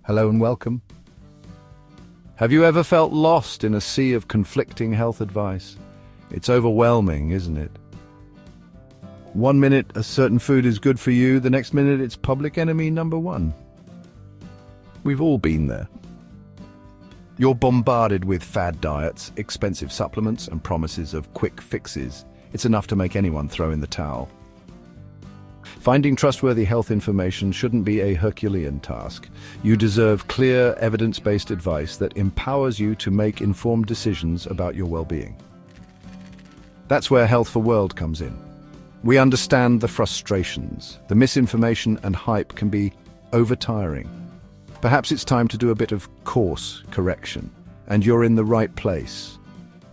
Hello and welcome. Have you ever felt lost in a sea of conflicting health advice? It's overwhelming, isn't it? One minute a certain food is good for you, the next minute it's public enemy number one. We've all been there. You're bombarded with fad diets, expensive supplements, and promises of quick fixes. It's enough to make anyone throw in the towel. Finding trustworthy health information shouldn't be a Herculean task. You deserve clear, evidence-based advice that empowers you to make informed decisions about your well-being. That's where Health for World comes in. We understand the frustrations. The misinformation and hype can be overtiring. Perhaps it's time to do a bit of course correction, and you're in the right place.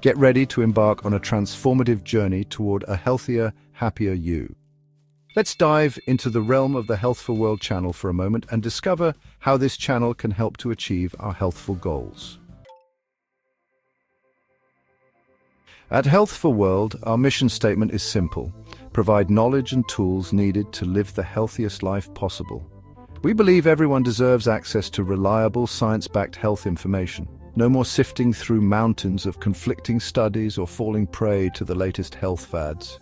Get ready to embark on a transformative journey toward a healthier, happier you. Let's dive into the realm of the Health for World channel for a moment and discover how this channel can help to achieve our healthful goals. At Health for World, our mission statement is simple: provide knowledge and tools needed to live the healthiest life possible. We believe everyone deserves access to reliable, science-backed health information. No more sifting through mountains of conflicting studies or falling prey to the latest health fads.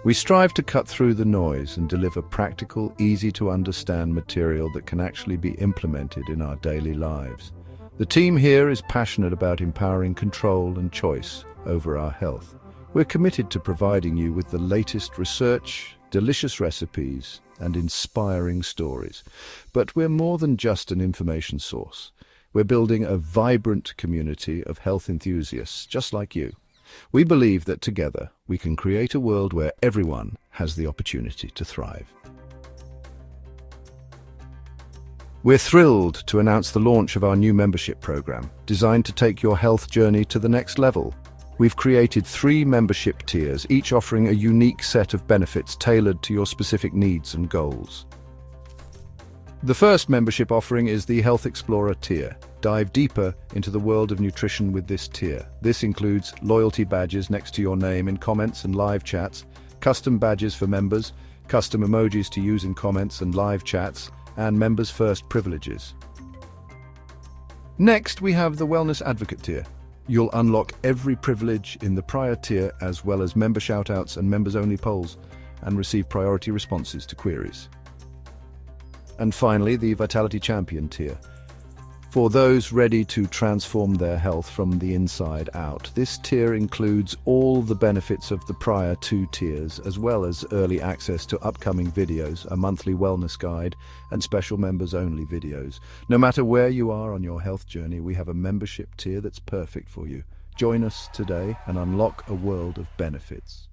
We strive to cut through the noise and deliver practical, easy-to-understand material that can actually be implemented in our daily lives. The team here is passionate about empowering control and choice over our health. We're committed to providing you with the latest research, delicious recipes, and inspiring stories. But we're more than just an information source. We're building a vibrant community of health enthusiasts just like you. We believe that together we can create a world where everyone has the opportunity to thrive. We're thrilled to announce the launch of our new membership program, designed to take your health journey to the next level. We've created 3 membership tiers, each offering a unique set of benefits tailored to your specific needs and goals. The first membership offering is the Health Explorer tier. Dive deeper into the world of nutrition with this tier. This includes loyalty badges next to your name in comments and live chats, custom badges for members, custom emojis to use in comments and live chats, and members first privileges. Next, we have the Wellness Advocate tier. You'll unlock every privilege in the prior tier, as well as member shoutouts and members-only polls, and receive priority responses to queries. And finally, the Vitality Champion tier. For those ready to transform their health from the inside out, this tier includes all the benefits of the prior 2 tiers, as well as early access to upcoming videos, a monthly wellness guide, and special members-only videos. No matter where you are on your health journey, we have a membership tier that's perfect for you. Join us today and unlock a world of benefits.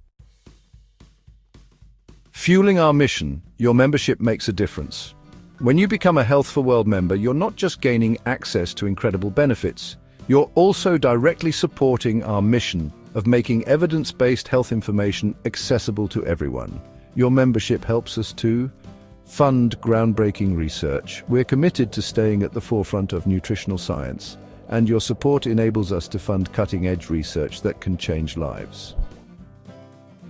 Fueling our mission, your membership makes a difference. When you become a Health for World member, you're not just gaining access to incredible benefits, you're also directly supporting our mission of making evidence-based health information accessible to everyone. Your membership helps us to fund groundbreaking research. We're committed to staying at the forefront of nutritional science, and your support enables us to fund cutting-edge research that can change lives.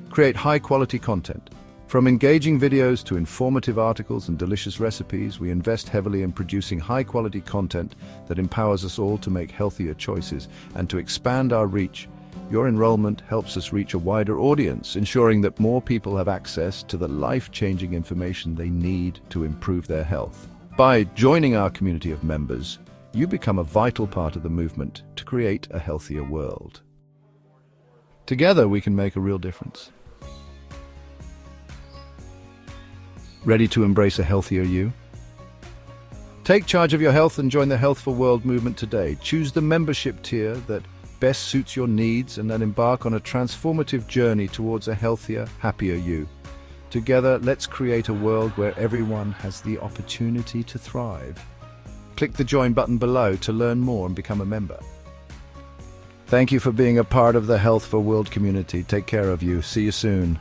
Create high-quality content. From engaging videos to informative articles and delicious recipes, we invest heavily in producing high-quality content that empowers us all to make healthier choices and to expand our reach. Your enrollment helps us reach a wider audience, ensuring that more people have access to the life-changing information they need to improve their health. By joining our community of members, you become a vital part of the movement to create a healthier world. Together, we can make a real difference. Ready to embrace a healthier you? Take charge of your health and join the Health for World movement today. Choose the membership tier that best suits your needs and then embark on a transformative journey towards a healthier, happier you. Together, let's create a world where everyone has the opportunity to thrive. Click the join button below to learn more and become a member. Thank you for being a part of the Health for World community. Take care of you. See you soon.